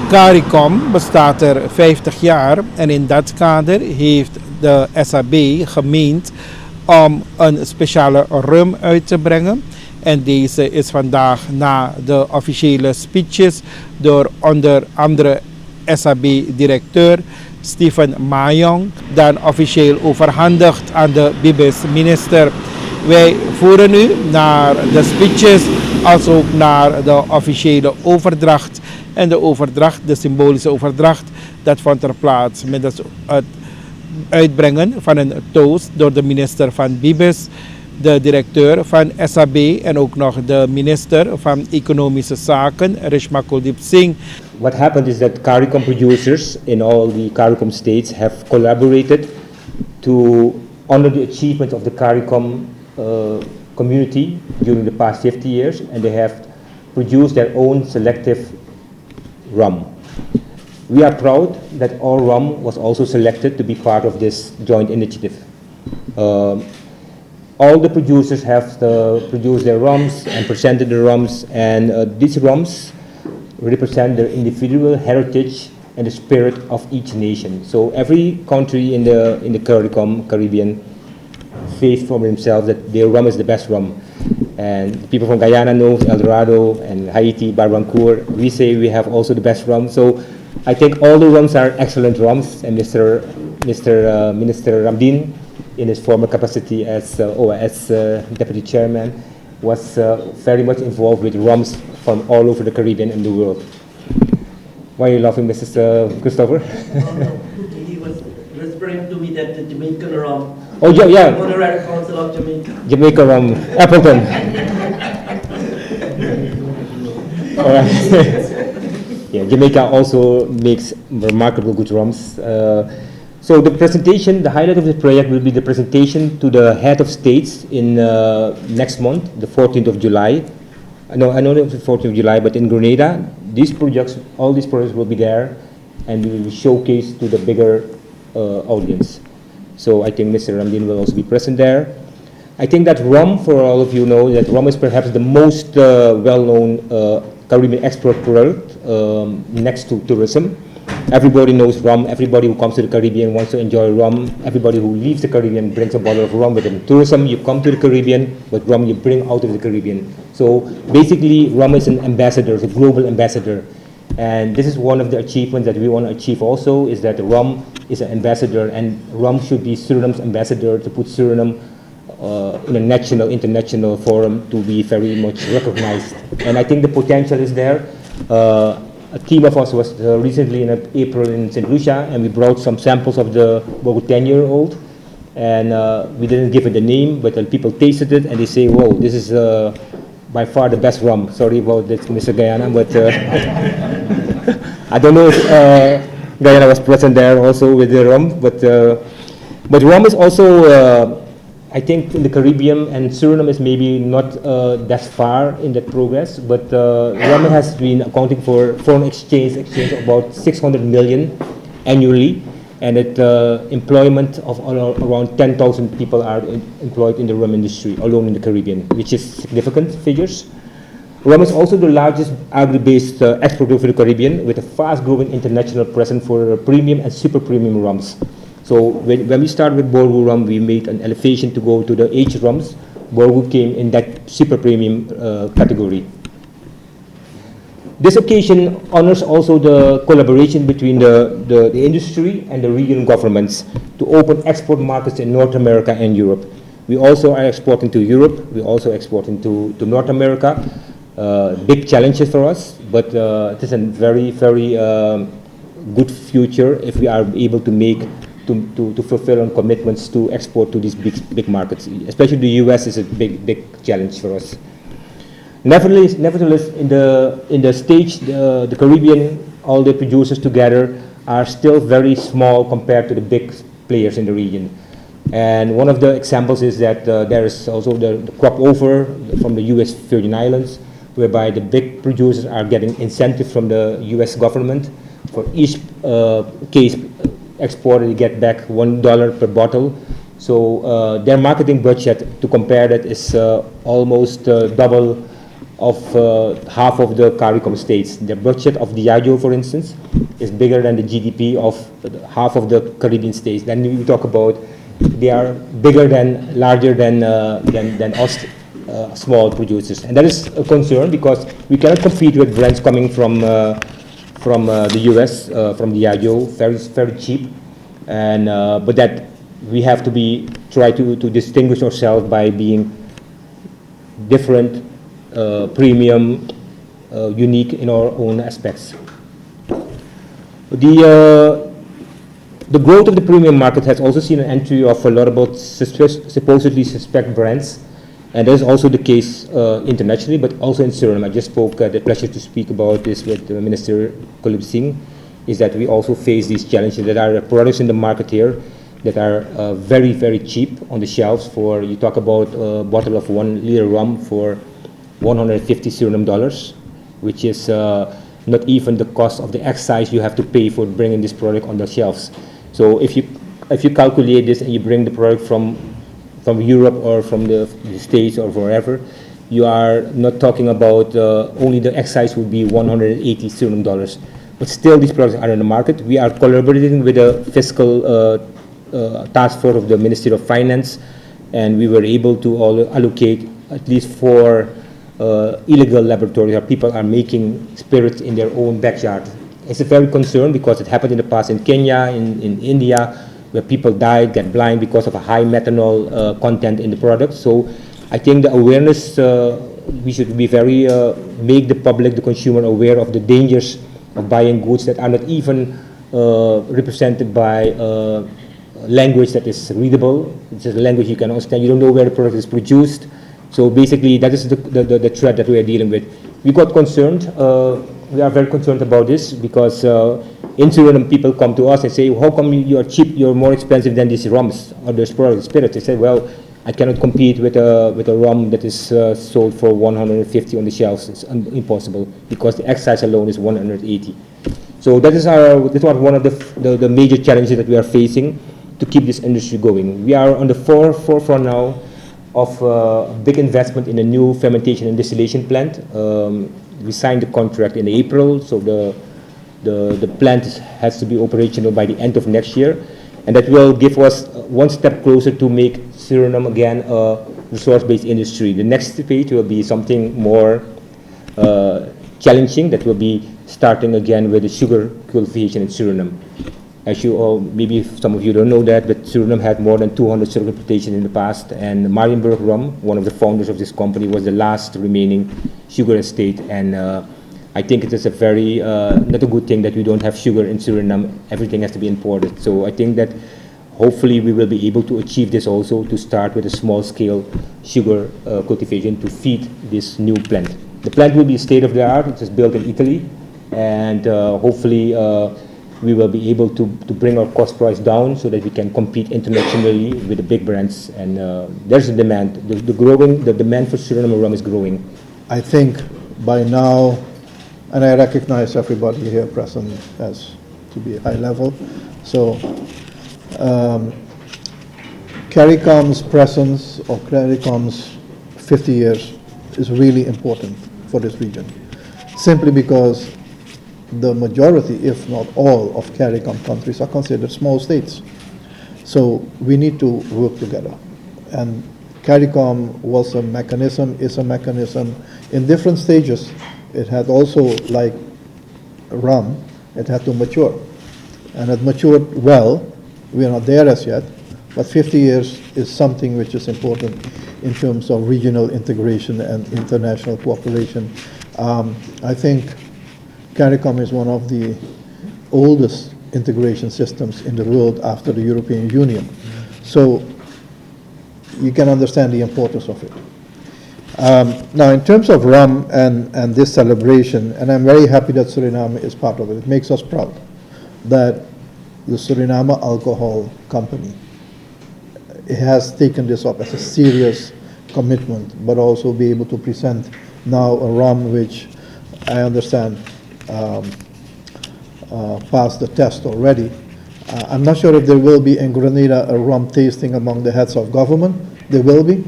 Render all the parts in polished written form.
Caricom bestaat er 50 jaar en in dat kader heeft de SAB gemeend om een speciale rum uit te brengen. En deze is vandaag na de officiële speeches door onder andere SAB-directeur Stephen Mayong dan officieel overhandigd aan de Bibis-minister. Wij voeren nu naar de speeches als ook naar de officiële overdracht. En de overdracht, de symbolische overdracht, dat vond er plaats met het uitbrengen van een toast door de minister van Bibis, de directeur van SAB en ook nog de minister van Economische Zaken, Rishma Kuldeep Singh. What happened is that Caricom producers in all the Caricom states have collaborated to honor the achievement of the Caricom community during the past 50 years, and they have produced their own selective rum. We are proud that our rum was also selected to be part of this joint initiative. All the producers have produced their rums and presented the rums, and these rums represent their individual heritage and the spirit of each nation. So every country in the Caribbean face for themselves that their rum is the best rum. And the people from Guyana know El Dorado and Haiti, Barbancourt. We say we have also the best rum. So I think all the rums are excellent rums, and Minister Ramdin, in his former capacity as OAS Deputy Chairman, was very much involved with rums from all over the Caribbean and the world. Why are you laughing, Mrs. Christopher? He was whispering to me that the Jamaican rum. Oh yeah. Honorary Council of Jamaica. Jamaica rum, Appleton. All right. Yeah, Jamaica also makes remarkable good rums. So the presentation, the highlight of the project will be the presentation to the head of states in next month, the 14th of July. No, I know it's the 14th of July, but in Grenada, all these projects will be there, and we will be showcased to the bigger audience. So I think Mr. Ramdin will also be present there. I think that rum, for all of you know, that rum is perhaps the most well-known Caribbean export product next to tourism. Everybody knows rum. Everybody who comes to the Caribbean wants to enjoy rum. Everybody who leaves the Caribbean brings a bottle of rum with them. Tourism, you come to the Caribbean, but rum you bring out of the Caribbean. So basically, rum is an ambassador, it's a global ambassador. And this is one of the achievements that we want to achieve also, is that rum is an ambassador, and rum should be Suriname's ambassador to put Suriname in a national, international forum to be very much recognized. And I think the potential is there. A team of us was recently in April in St. Lucia, and we brought some samples of the Borgoe 10-year-old, and we didn't give it a name, but people tasted it and they say, "Whoa, this is by far the best rum." Sorry about this, Mr. Guyana, but I don't know if Guyana was present there also with the rum, but rum is also I think in the Caribbean, and Suriname is maybe not that far in that progress, but rum has been accounting for foreign exchange of about 600 million annually, and employment of around 10,000 people are employed in the rum industry alone in the Caribbean, which is significant figures. Rum is also the largest agri-based exporter for the Caribbean, with a fast-growing international presence for premium and super premium rums. So when we started with Borgoe rum, we made an elevation to go to the H rums. Borgoe came in that super premium category. This occasion honors also the collaboration between the industry and the regional governments to open export markets in North America and Europe. We also are exporting to Europe. We also exporting to North America. Big challenges for us, but it is a very, very good future if we are able to make to fulfill on commitments to export to these big markets. Especially the US is a big challenge for us. Nevertheless, in the stage, the Caribbean, all the producers together are still very small compared to the big players in the region. And one of the examples is that there is also the crop over from the US Virgin Islands, whereby the big producers are getting incentive from the US government. For each case exported, you get back $1 per bottle. So their marketing budget, to compare that, is almost double of half of the Caricom states. The budget of Diageo, for instance, is bigger than the GDP of half of the Caribbean states. Then we talk about they are bigger than, larger than us small producers. And that is a concern because we cannot compete with brands coming from the US, from Diageo, very cheap. And, but that we have to try to distinguish ourselves by being different, premium, unique in our own aspects. The growth of the premium market has also seen an entry of a lot of supposedly suspect brands, and that is also the case internationally, but also in Suriname. I just had the pleasure to speak about this with Minister Kulib Singh, is that we also face these challenges. There are products in the market here that are very, very cheap on the shelves. For, you talk about a bottle of 1 liter rum for 150 Suriname dollars, which is not even the cost of the excise you have to pay for bringing this product on the shelves. So if you calculate this and you bring the product from Europe or from the States or wherever, you are not talking about only the excise would be 180 Suriname dollars. But still these products are in the market. We are collaborating with the fiscal task force of the Ministry of Finance, and we were able to allocate at least 4 illegal laboratories where people are making spirits in their own backyard. It's a very concern because it happened in the past in Kenya, in India, where people died, get blind because of a high methanol content in the product. So I think the awareness, we should be very, make the public, the consumer aware of the dangers of buying goods that are not even represented by language that is readable. It's just a language you can understand. You don't know where the product is produced. So basically, that is the threat that we are dealing with. We got concerned. We are very concerned about this because in Suriname, people come to us and say, how come you are cheap, you're more expensive than these rums or these product spirits? They say, well, I cannot compete with a rum that is sold for 150 on the shelves. It's impossible because the excise alone is 180. So that is one of the major challenges that we are facing to keep this industry going. We are on the forefront now of a big investment in a new fermentation and distillation plant. We signed the contract in April, so the plant has to be operational by the end of next year, and that will give us one step closer to make Suriname again a resource-based industry. The next stage will be something more challenging, that will be starting again with the sugar cultivation in Suriname. As you all, maybe some of you don't know that, but Suriname had more than 200 sugar plantations in the past, and Marienburg Rum, one of the founders of this company, was the last remaining sugar estate. And I think it is a very, not a good thing that we don't have sugar in Suriname. Everything has to be imported. So I think that hopefully we will be able to achieve this also, to start with a small-scale sugar cultivation to feed this new plant. The plant will be state-of-the-art. It is built in Italy, and hopefully we will be able to bring our cost price down so that we can compete internationally with the big brands. And there's a demand. The demand for Suriname rum is growing. I think by now, and I recognize everybody here present as to be high level, so Caricom's presence or Caricom's 50 years is really important for this region, simply because the majority, if not all, of Caricom countries are considered small states. So we need to work together. And Caricom was a mechanism, is a mechanism in different stages. It had also, like rum, it had to mature. And it matured well. We are not there as yet, but 50 years is something which is important in terms of regional integration and international cooperation. I think Caricom is one of the oldest integration systems in the world after the European Union. So you can understand the importance of it. Now, in terms of rum and this celebration, and I'm very happy that Suriname is part of it. It makes us proud that the Suriname Alcohol Company has taken this up as a serious commitment, but also be able to present now a rum which I understand passed the test already. I'm not sure if there will be in Grenada a rum tasting among the heads of government. There will be.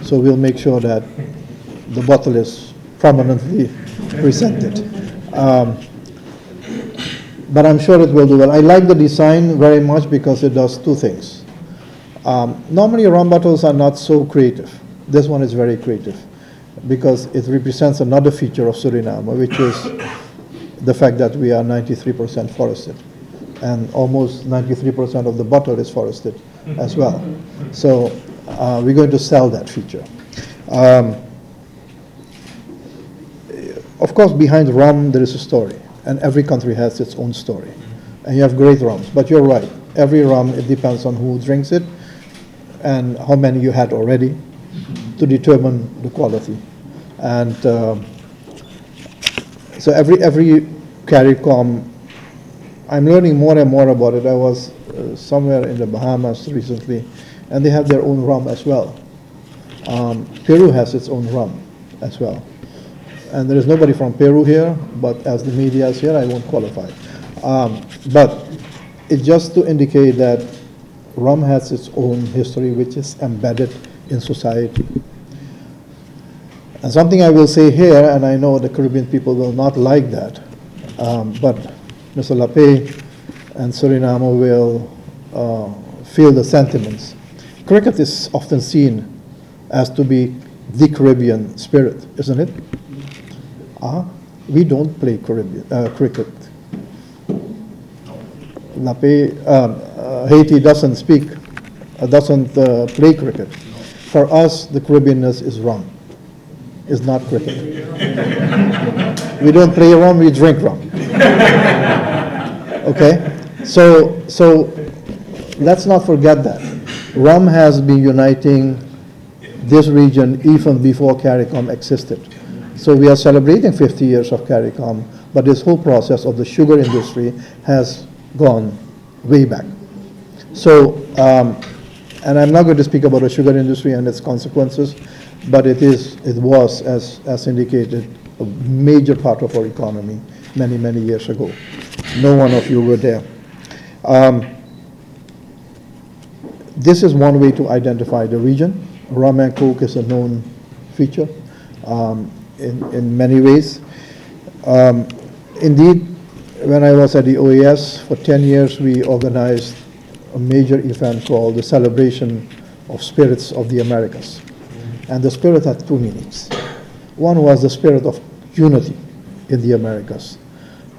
So we'll make sure that the bottle is prominently presented. But I'm sure it will do well. I like the design very much because it does two things. Normally rum bottles are not so creative. This one is very creative because it represents another feature of Suriname, which is the fact that we are 93% forested. And almost 93% of the bottle is forested as well. So we're going to sell that feature. Of course, behind rum, there is a story. And every country has its own story. And you have great rums. But you're right. Every rum, it depends on who drinks it and how many you had already to determine the quality. And so every Caricom, I'm learning more and more about it. I was somewhere in the Bahamas recently, and they have their own rum as well. Peru has its own rum as well. And there is nobody from Peru here, but as the media is here, I won't qualify. But it's just to indicate that rum has its own history, which is embedded in society. And something I will say here, and I know the Caribbean people will not like that, but Mr. Lape and Suriname will feel the sentiments. Cricket is often seen as to be the Caribbean spirit, isn't it? We don't play cricket. Lape, Haiti doesn't play cricket. For us, the Caribbeanness is rum. It's not cricket. We don't play rum, we drink rum. Okay? So let's not forget that. Rum has been uniting this region even before Caricom existed. So we are celebrating 50 years of Caricom, but this whole process of the sugar industry has gone way back. So, and I'm not going to speak about the sugar industry and its consequences, but it was, as indicated, a major part of our economy many, many years ago. No one of you were there. This is one way to identify the region. Rum and Coke is a known feature in many ways. Indeed, when I was at the OAS for 10 years, we organized a major event called the Celebration of Spirits of the Americas. And the spirit had two meanings. One was the spirit of unity in the Americas,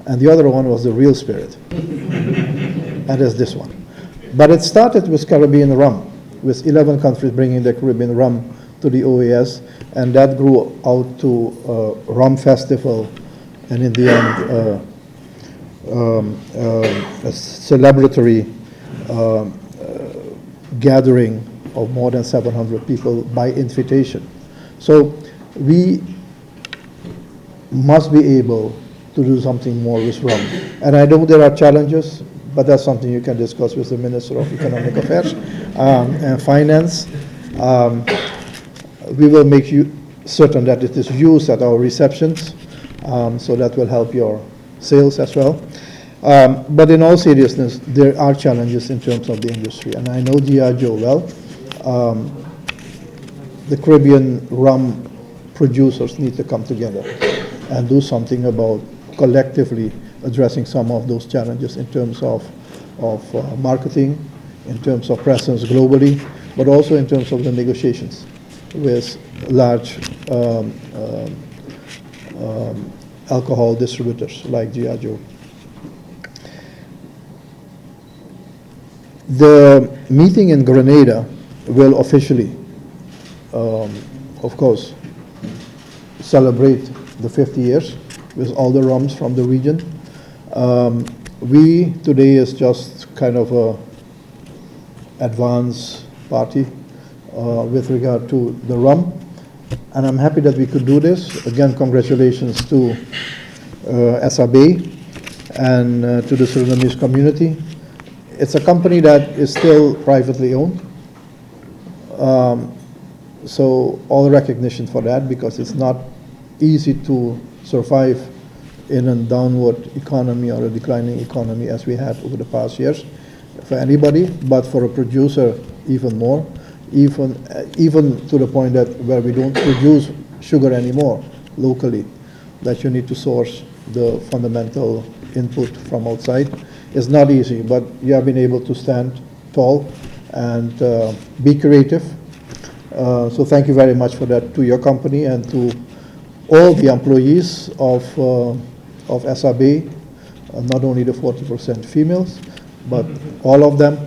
and the other one was the real spirit, and it's this one. But it started with Caribbean rum, with 11 countries bringing their Caribbean rum to the OAS, and that grew out to a rum festival, and in the end, a celebratory gathering of more than 700 people by invitation. So we must be able to do something more with rum. And I know there are challenges, but that's something you can discuss with the Minister of Economic Affairs and Finance. We will make certain that it is used at our receptions, so that will help your sales as well. But in all seriousness, there are challenges in terms of the industry, and I know Diageo well. The Caribbean rum producers need to come together and do something about collectively addressing some of those challenges in terms of marketing, in terms of presence globally, but also in terms of the negotiations with large alcohol distributors like Diageo. The meeting in Grenada will officially, of course, celebrate the 50 years with all the rums from the region. We today is just kind of a advance party with regard to the rum, and I'm happy that we could do this. Again, congratulations to SAB and to the Surinamese community. It's a company that is still privately owned, so all recognition for that, because it's not easy to survive in a downward economy or a declining economy as we had over the past years for anybody, but for a producer even more, even to the point that where we don't produce sugar anymore locally, that you need to source the fundamental input from outside. It's not easy, but you have been able to stand tall and be creative. So thank you very much for that to your company and to all the employees of SRB, not only the 40% females, but all of them.